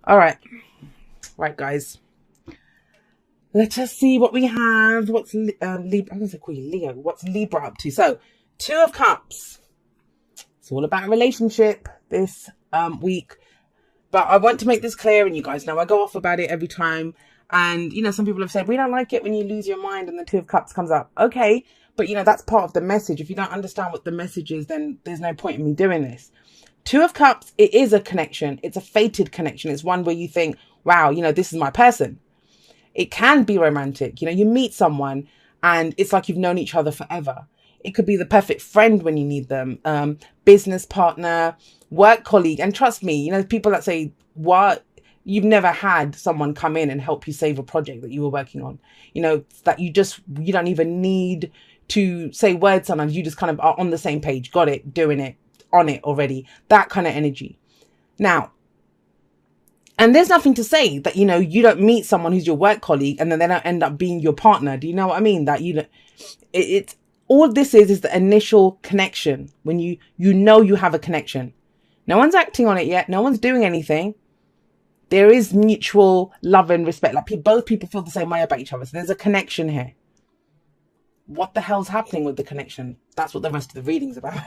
All right. Right, guys. Let us see what we have. What's Libra? I'm going to call you Leo. What's Libra up to? So, Two of Cups. It's all about relationship this week. But I want to make this clear, and you guys know I go off about it every time. And, some people have said, we don't like it when you lose your mind and the Two of Cups comes up. Okay, but, that's part of the message. If you don't understand what the message is, then there's no point in me doing this. Two of Cups, it is a connection. It's a fated connection. It's one where you think, wow, this is my person. It can be romantic. You meet someone and it's like you've known each other forever. It could be the perfect friend when you need them, business partner, work colleague. And trust me, people that say, what? You've never had someone come in and help you save a project that you were working on, that you don't even need to say words. Sometimes you just kind of are on the same page, got it, doing it, on it already, that kind of energy. Now, and there's nothing to say that, you don't meet someone who's your work colleague and then they don't end up being your partner. Do you know what I mean? That, it's all this is the initial connection when you have a connection. No one's acting on it yet. No one's doing anything. There is mutual love and respect. Like both people feel the same way about each other. So there's a connection here. What the hell's happening with the connection? That's what the rest of the reading's about.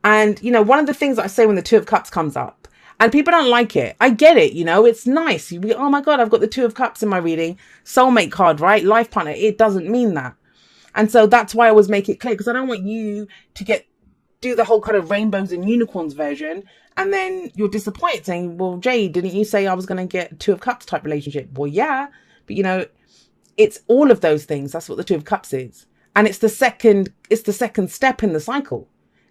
And, one of the things that I say when the Two of Cups comes up, and people don't like it. I get it, it's nice. Oh my God, I've got the Two of Cups in my reading. Soulmate card, right? Life partner. It doesn't mean that. And so that's why I always make it clear, because I don't want you to do the whole kind of rainbows and unicorns version. And then you're disappointed saying, well, Jay, didn't you say I was going to get Two of Cups type relationship? Well, yeah. But, it's all of those things. That's what the Two of Cups is. And it's the second step in the cycle.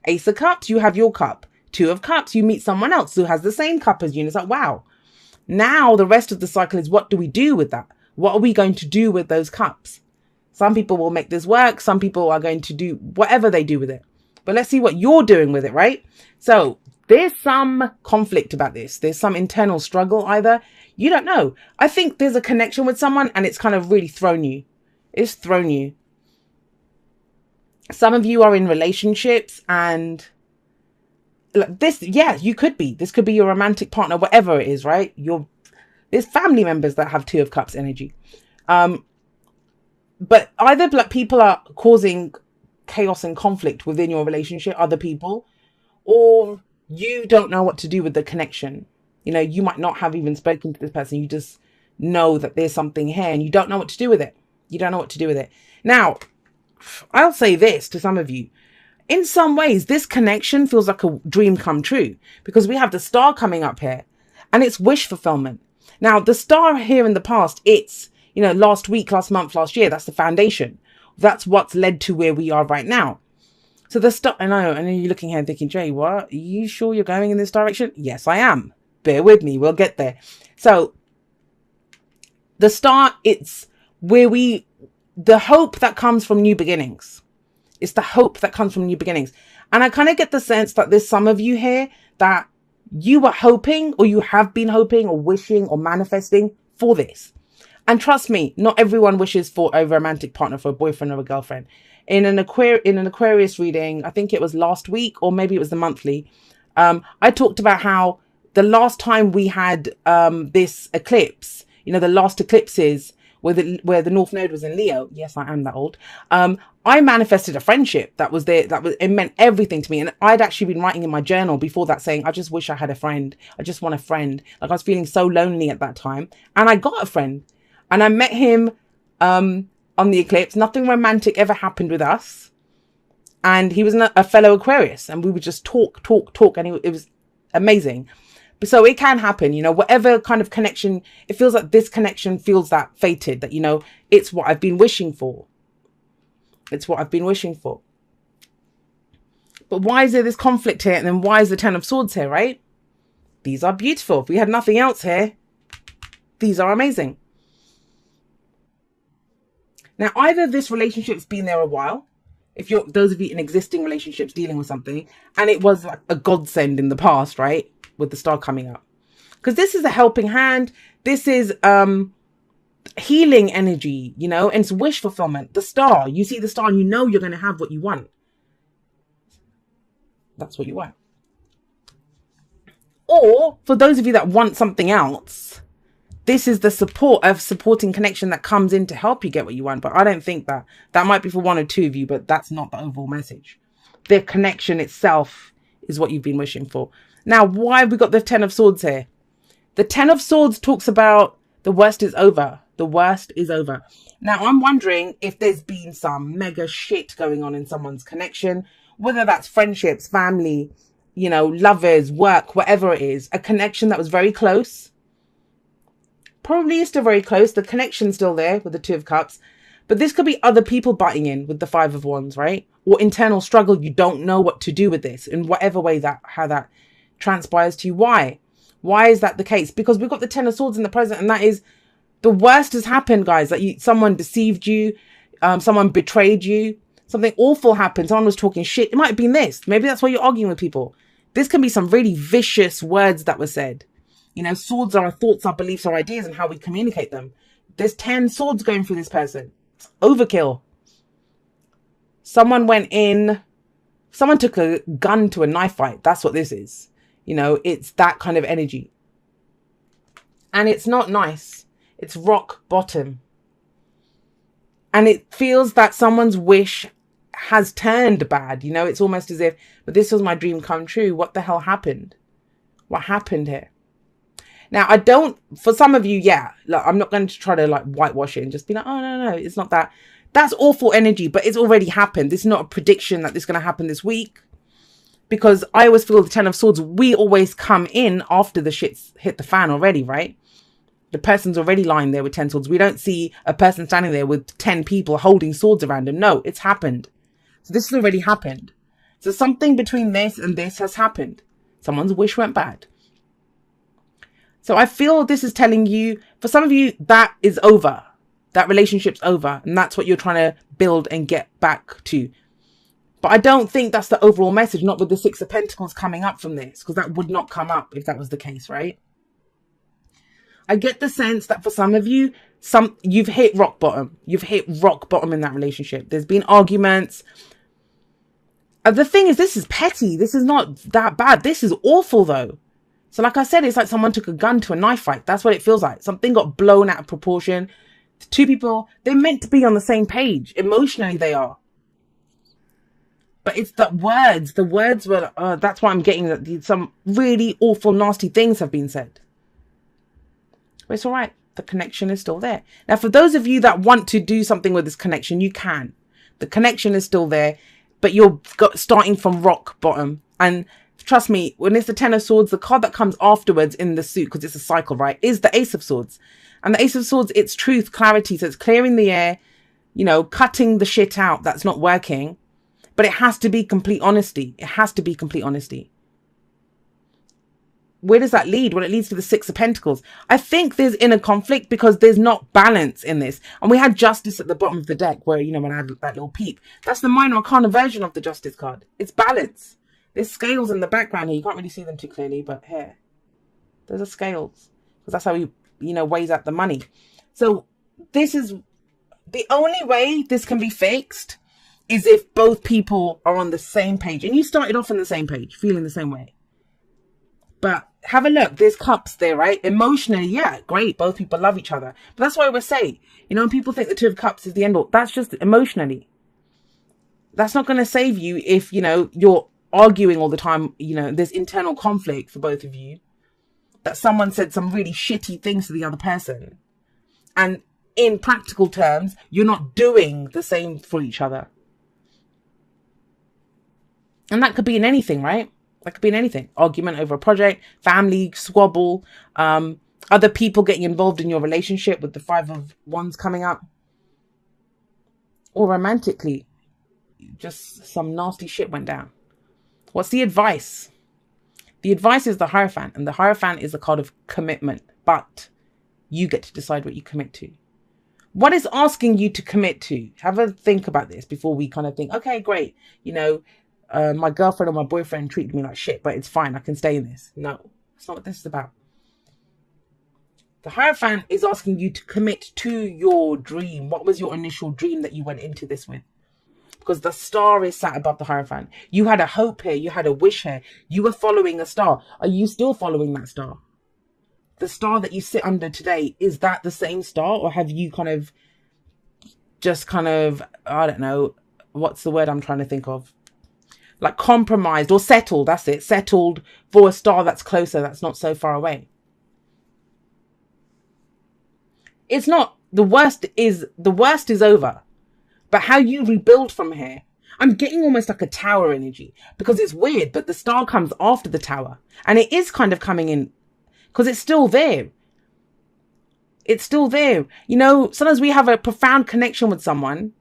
Ace of Cups, you have your cup. Two of Cups, you meet someone else who has the same cup as you. And it's like, wow. Now the rest of the cycle is, what do we do with that? What are we going to do with those cups? Some people will make this work. Some people are going to do whatever they do with it. But let's see what you're doing with it, right? So there's some conflict about this. There's some internal struggle either. You don't know. I think there's a connection with someone and it's kind of really thrown you. It's thrown you. Some of you are in relationships and this, yeah, you could be. This could be your romantic partner, whatever it is, right? There's family members that have Two of Cups energy. But either people are causing chaos and conflict within your relationship, other people, or you don't know what to do with the connection. You might not have even spoken to this person. You just know that there's something here and you don't know what to do with it. You don't know what to do with it. Now, I'll say this to some of you. In some ways, this connection feels like a dream come true because we have the star coming up here and it's wish fulfillment. Now, the star here in the past, it's, last week, last month, last year, that's the foundation. That's what's led to where we are right now. So the star, I know, and you're looking here and thinking, Jay, what? Are you sure you're going in this direction? Yes, I am. Bear with me. We'll get there. So the star, it's where the hope that comes from new beginnings. It's the hope that comes from new beginnings. And I kind of get the sense that there's some of you here that you were hoping or you have been hoping or wishing or manifesting for this. And trust me, not everyone wishes for a romantic partner, for a boyfriend or a girlfriend. In an Aquarius reading, I think it was last week or maybe it was the monthly, I talked about how the last time we had this eclipse, the last eclipses where the North Node was in Leo. Yes, I am that old. I manifested a friendship that was there. It meant everything to me. And I'd actually been writing in my journal before that saying, I just wish I had a friend. I just want a friend. Like I was feeling so lonely at that time. And I got a friend and I met him on the eclipse. Nothing romantic ever happened with us. And he was a fellow Aquarius and we would just talk. And it was amazing. So it can happen, whatever kind of connection, it feels like this connection feels that fated, that, it's what I've been wishing for. It's what I've been wishing for. But why is there this conflict here? And then why is the Ten of Swords here, right? These are beautiful. If we had nothing else here, these are amazing. Now, either this relationship's been there a while, if you're, those of you in existing relationships dealing with something, and it was like a godsend in the past, right? With the star coming up. Because this is a helping hand. This is healing energy, and it's wish fulfillment. The star, you see the star and you're going to have what you want. That's what you want. Or for those of you that want something else, this is the supporting connection that comes in to help you get what you want. But I don't think that might be for one or two of you, but that's not the overall message. The connection itself is what you've been wishing for. Now, why have we got the 10 of Swords here? The 10 of Swords talks about the worst is over. The worst is over. Now, I'm wondering if there's been some mega shit going on in someone's connection, whether that's friendships, family, you know, lovers, work, whatever it is, a connection that was very close. Probably is still very close. The connection's still there with the 2 of Cups. But this could be other people butting in with the 5 of Wands, right? Or internal struggle. You don't know what to do with this in whatever way how that transpires to you. Why? Why is that the case? Because we've got the 10 of Swords in the present, and that is the worst has happened, guys. That someone deceived you, someone betrayed you, something awful happened. Someone was talking shit. It might have been this. Maybe that's why you're arguing with people. This can be some really vicious words that were said. You know, swords are our thoughts, our beliefs, our ideas, and how we communicate them. There's 10 swords going through this person. It's overkill. Someone went in. Someone took a gun to a knife fight. That's what this is. You know, it's that kind of energy. And it's not nice. It's rock bottom. And it feels that someone's wish has turned bad. You know, it's almost as if, but this was my dream come true. What the hell happened? What happened here? Now, for some of you, yeah, look, I'm not going to try to like whitewash it and just be like, oh, no, it's not that. That's awful energy, but it's already happened. This is not a prediction that this is going to happen this week. Because I always feel the 10 of Swords, we always come in after the shit's hit the fan already, right? The person's already lying there with 10 swords. We don't see a person standing there with 10 people holding swords around him. No, it's happened. So this has already happened. So something between this and this has happened. Someone's wish went bad. So I feel this is telling you, for some of you, that is over. That relationship's over. And that's what you're trying to build and get back to. But I don't think that's the overall message, not with the 6 of Pentacles coming up from this. Because that would not come up if that was the case, right? I get the sense that for some of you, you've hit rock bottom. You've hit rock bottom in that relationship. There's been arguments. The thing is, this is petty. This is not that bad. This is awful, though. So like I said, it's like someone took a gun to a knife fight. That's what it feels like. Something got blown out of proportion. The 2 people, they're meant to be on the same page. Emotionally, they are. But it's the words. The words were, that's why I'm getting that some really awful, nasty things have been said. But it's all right. The connection is still there. Now, for those of you that want to do something with this connection, you can. The connection is still there, but you're starting from rock bottom. And trust me, when it's the 10 of Swords, the card that comes afterwards in the suit, because it's a cycle, right, is the Ace of Swords. And the Ace of Swords, it's truth, clarity. So it's clearing the air, you know, cutting the shit out that's not working. But it has to be complete honesty. It has to be complete honesty. Where does that lead? Well, it leads to the 6 of Pentacles. I think there's inner conflict because there's not balance in this. And we had Justice at the bottom of the deck where, you know, when I had that little peep. That's the minor arcana version of the Justice card. It's balance. There's scales in the background here. You can't really see them too clearly, but here. There's a scales. Because that's how he, you know, weighs out the money. So this is the only way this can be fixed is if both people are on the same page. And you started off on the same page, feeling the same way. But have a look. There's cups there, right? Emotionally, yeah, great. Both people love each other. But that's why I always say, you know, when people think the 2 of Cups is the end all, that's just emotionally. That's not going to save you if, you know, you're arguing all the time. You know, there's internal conflict for both of you. That someone said some really shitty things to the other person. And in practical terms, you're not doing the same for each other. And that could be in anything, right? That could be in anything. Argument over a project, family, squabble, other people getting involved in your relationship with the 5 of Wands coming up. Or romantically, just some nasty shit went down. What's the advice? The advice is the Hierophant. And the Hierophant is a card of commitment. But you get to decide what you commit to. What is asking you to commit to? Have a think about this before we kind of think, okay, great. You know, my girlfriend or my boyfriend treated me like shit, but it's fine. I can stay in this. No, that's not what this is about. The Hierophant is asking you to commit to your dream. What was your initial dream that you went into this with? because the star is sat above the Hierophant. You had a hope here. You had a wish here. You were following a star. Are you still following that star? The star that you sit under today, is that the same star? Or have you kind of I don't know, what's the word I'm trying to think of? Like compromised or settled, that's it. Settled for a star that's closer, that's not so far away. It's not, the worst is over. But how you rebuild from here, I'm getting almost like a tower energy, because it's weird, but the star comes after the tower. And it is kind of coming in, because it's still there. It's still there. You know, sometimes we have a profound connection with someone,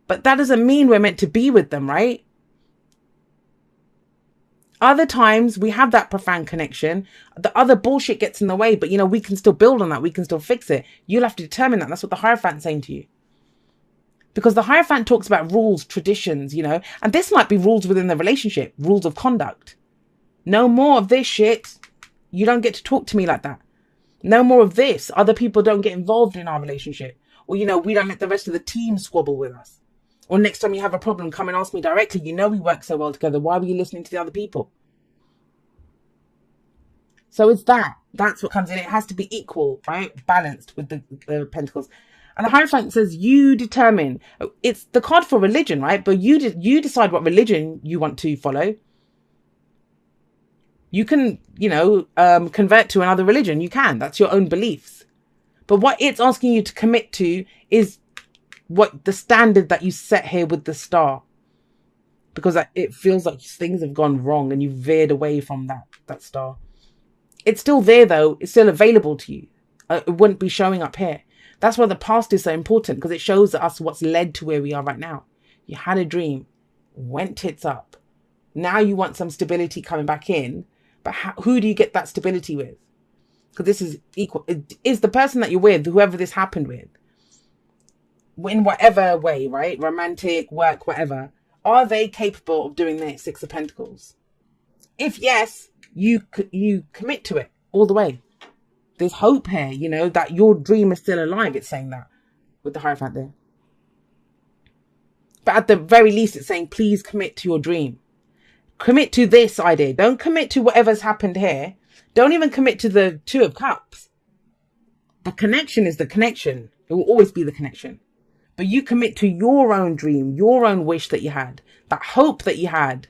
but that doesn't mean we're meant to be with them, right? Other times we have that profound connection. The other bullshit gets in the way, but you know, we can still build on that. We can still fix it. You'll have to determine that. That's what the Hierophant's saying to you. Because the Hierophant talks about rules, traditions, you know, and this might be rules within the relationship, rules of conduct. No more of this shit. You don't get to talk to me like that. No more of this. Other people don't get involved in our relationship. Or, you know, we don't let the rest of the team squabble with us. Or next time you have a problem, come and ask me directly. You know we work so well together. Why were you listening to the other people? So it's that. That's what comes in. It has to be equal, right? Balanced with the Pentacles. And the Hierophant says, you determine. It's the card for religion, right? But you decide what religion you want to follow. You can, you know, convert to another religion. You can. That's your own beliefs. But what it's asking you to commit to is what the standard that you set here with the star. Because it feels like things have gone wrong and you veered away from that star. It's still there, though. It's still available to you. It wouldn't be showing up here. That's why the past is so important, because it shows us what's led to where we are right now. You had a dream, went tits up. Now you want some stability coming back in. But who do you get that stability with? Because this is equal. Is the person that you're with, whoever this happened with, in whatever way, right? Romantic, work, whatever. Are they capable of doing this? Six of Pentacles. If yes, you commit to it all the way. There's hope here, you know, that your dream is still alive. It's saying that with the Hierophant there. But at the very least, it's saying, please commit to your dream. Commit to this idea. Don't commit to whatever's happened here. Don't even commit to the Two of Cups. The connection is the connection. It will always be the connection. But you commit to your own dream, your own wish that you had, that hope that you had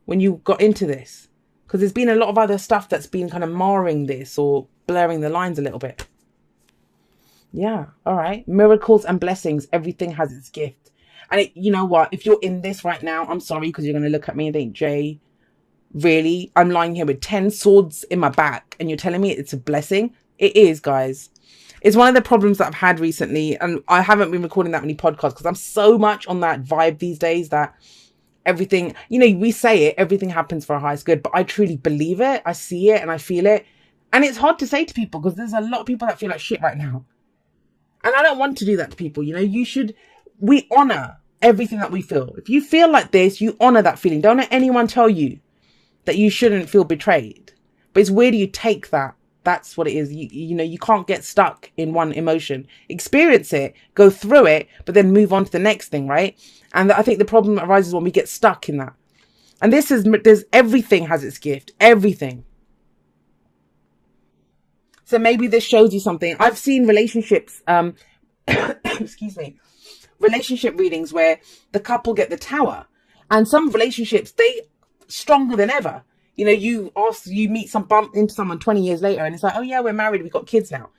when you got into this. Because there's been a lot of other stuff that's been kind of marring this or blurring the lines a little bit. Yeah, all right. Miracles and blessings. Everything has its gift. And you know what? If you're in this right now, I'm sorry, because you're going to look at me and think, Jay, really? I'm lying here with 10 swords in my back and you're telling me it's a blessing? It is, guys. It's one of the problems that I've had recently. And I haven't been recording that many podcasts because I'm so much on that vibe these days that everything, you know, we say it, everything happens for our highest good, but I truly believe it. I see it and I feel it. And it's hard to say to people because there's a lot of people that feel like shit right now. And I don't want to do that to people. You know, we honor everything that we feel. If you feel like this, you honor that feeling. Don't let anyone tell you that you shouldn't feel betrayed. But it's where do you take that? That's what it is. You know, you can't get stuck in one emotion. Experience it, go through it, but then move on to the next thing, right? And I think the problem arises when we get stuck in that. And there's everything has its gift. Everything. So maybe this shows you something. I've seen relationships, excuse me, relationship readings where the couple get the Tower. And some relationships, they stronger than ever. You know, you bump into someone 20 years later and it's like, oh yeah, we're married, we've got kids now.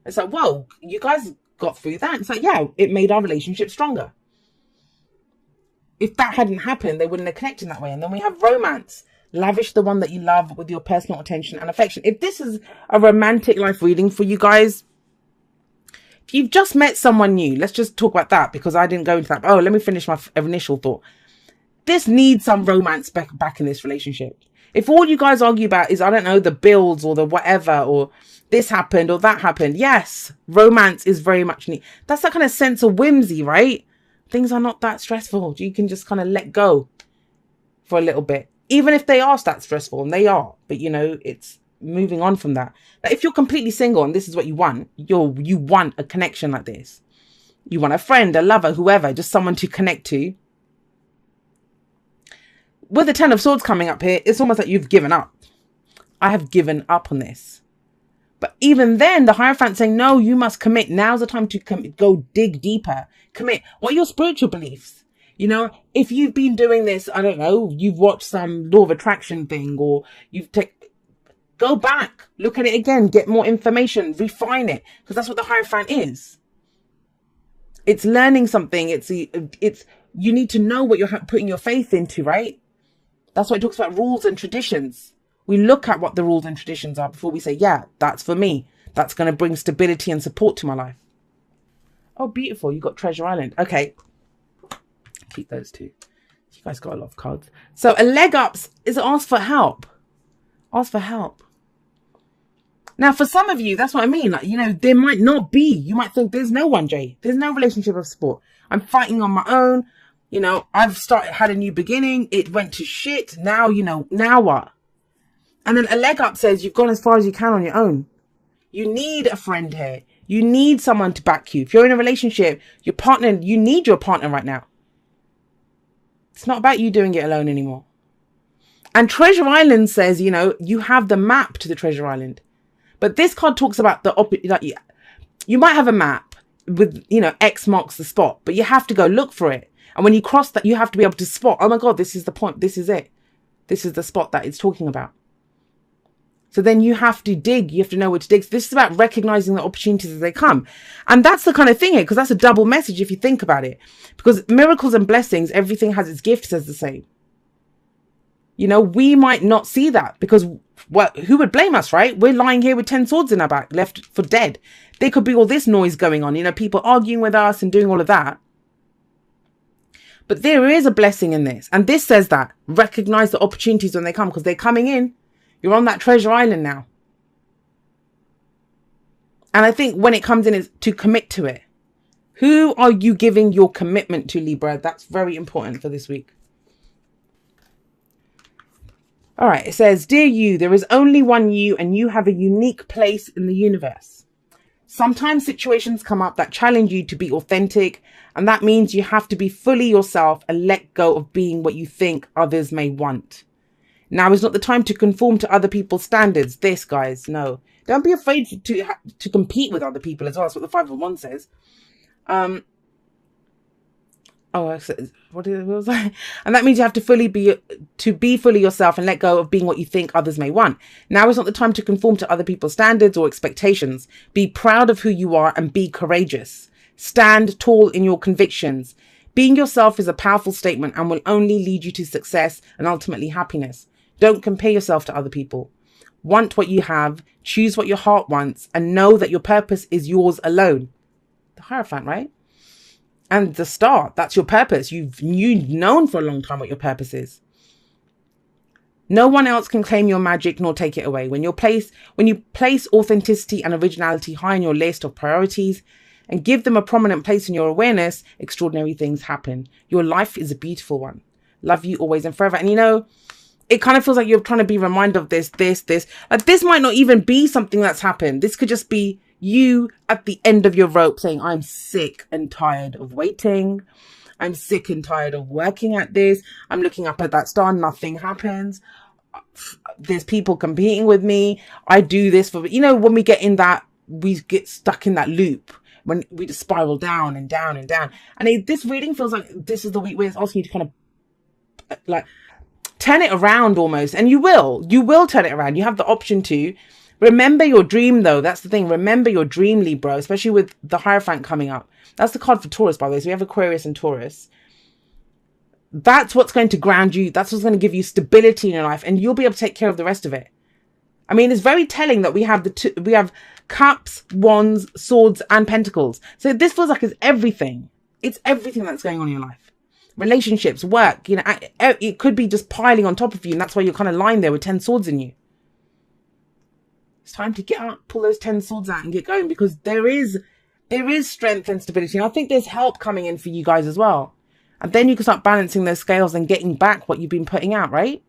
It's like, whoa, you guys got through that. It's like, yeah, it made our relationship stronger. If that hadn't happened, they wouldn't have connected that way. And then we have romance. Lavish the one that you love with your personal attention and affection. If this is a romantic life reading for you guys, if you've just met someone new, let's just talk about that because I didn't go into that. Oh, let me finish my initial thought. This needs some romance back in this relationship. If all you guys argue about is, I don't know, the bills or the whatever, or this happened or that happened. Yes, romance is very much neat. That's that kind of sense of whimsy, right? Things are not that stressful. You can just kind of let go for a little bit. Even if they are that stressful, and they are. But, you know, it's moving on from that. Now, if you're completely single and this is what you want, you want a connection like this. You want a friend, a lover, whoever, just someone to connect to. With the Ten of Swords coming up here, it's almost like you've given up. I have given up on this. But even then, the Hierophant saying, no, you must commit. Now's the time to go dig deeper. Commit. What are your spiritual beliefs? You know, if you've been doing this, I don't know, you've watched some law of attraction thing, or go back, look at it again, get more information, refine it. Because that's what the Hierophant is. It's learning something. It's you need to know what you're putting your faith into, right? That's why it talks about rules and traditions. We look at what the rules and traditions are before we say, yeah, that's for me. That's going to bring stability and support to my life. Oh, beautiful. You got Treasure Island. Okay. Keep those two. You guys got a lot of cards. So a leg up is ask for help. Ask for help. Now, for some of you, that's what I mean. Like, you know, there might not be. You might think there's no one, Jay. There's no relationship of support. I'm fighting on my own. You know, had a new beginning. It went to shit. Now, you know, now what? And then a leg up says you've gone as far as you can on your own. You need a friend here. You need someone to back you. If you're in a relationship, your partner, you need your partner right now. It's not about you doing it alone anymore. And Treasure Island says, you know, you have the map to the Treasure Island. But this card talks about you might have a map with, you know, X marks the spot, but you have to go look for it. And when you cross that, you have to be able to spot, oh my God, this is the point. This is it. This is the spot that it's talking about. So then you have to dig. You have to know where to dig. So this is about recognizing the opportunities as they come. And that's the kind of thing here, because that's a double message if you think about it. Because miracles and blessings, everything has its gift, says the same. You know, we might not see that because, well, who would blame us, right? We're lying here with 10 swords in our back, left for dead. There could be all this noise going on, you know, people arguing with us and doing all of that. But there is a blessing in this. And this says that. Recognize the opportunities when they come, because they're coming in. You're on that Treasure Island now. And I think when it comes in, is to commit to it. Who are you giving your commitment to, Libra? That's very important for this week. All right, it says, dear you, there is only one you, and you have a unique place in the universe. Sometimes situations come up that challenge you to be authentic, and that means you have to be fully yourself and let go of being what you think others may want. Now is not the time to conform to other people's standards. This, guys, no. Don't be afraid to compete with other people as well. That's what the 5 of Wands says. What was that? And that means you have to be fully yourself and let go of being what you think others may want. Now is not the time to conform to other people's standards or expectations. Be proud of who you are and be courageous. Stand tall in your convictions. Being yourself is a powerful statement and will only lead you to success and ultimately happiness. Don't compare yourself to other people. Want what you have, choose what your heart wants, and know that your purpose is yours alone. The Hierophant, right? And the Star, that's your purpose. You've known for a long time what your purpose is. No one else can claim your magic nor take it away. When you place authenticity and originality high on your list of priorities and give them a prominent place in your awareness, extraordinary things happen. Your life is a beautiful one. Love you always and forever. And you know, it kind of feels like you're trying to be reminded of this. Like this might not even be something that's happened. This could just be you at the end of your rope saying, I'm sick and tired of waiting. I'm sick and tired of working at this. I'm looking up at that star. Nothing happens. There's people competing with me. I do this for, you know, when we get stuck in that loop, when we just spiral down and down and down. And this reading feels like this is the week where it's asking you to kind of like turn it around almost. And you will turn it around. You have the option to. Remember your dream, though. That's the thing. Remember your dream, Libra, especially with the Hierophant coming up. That's the card for Taurus, by the way. So we have Aquarius and Taurus. That's what's going to ground you. That's what's going to give you stability in your life. And you'll be able to take care of the rest of it. I mean, it's very telling that we have we have Cups, Wands, Swords, and Pentacles. So this feels like it's everything. It's everything that's going on in your life. Relationships, work, you know, it could be just piling on top of you. And that's why you're kind of lying there with 10 swords in you. It's time to get up, pull those 10 swords out and get going, because there is strength and stability. And I think there's help coming in for you guys as well. And then you can start balancing those scales and getting back what you've been putting out, right?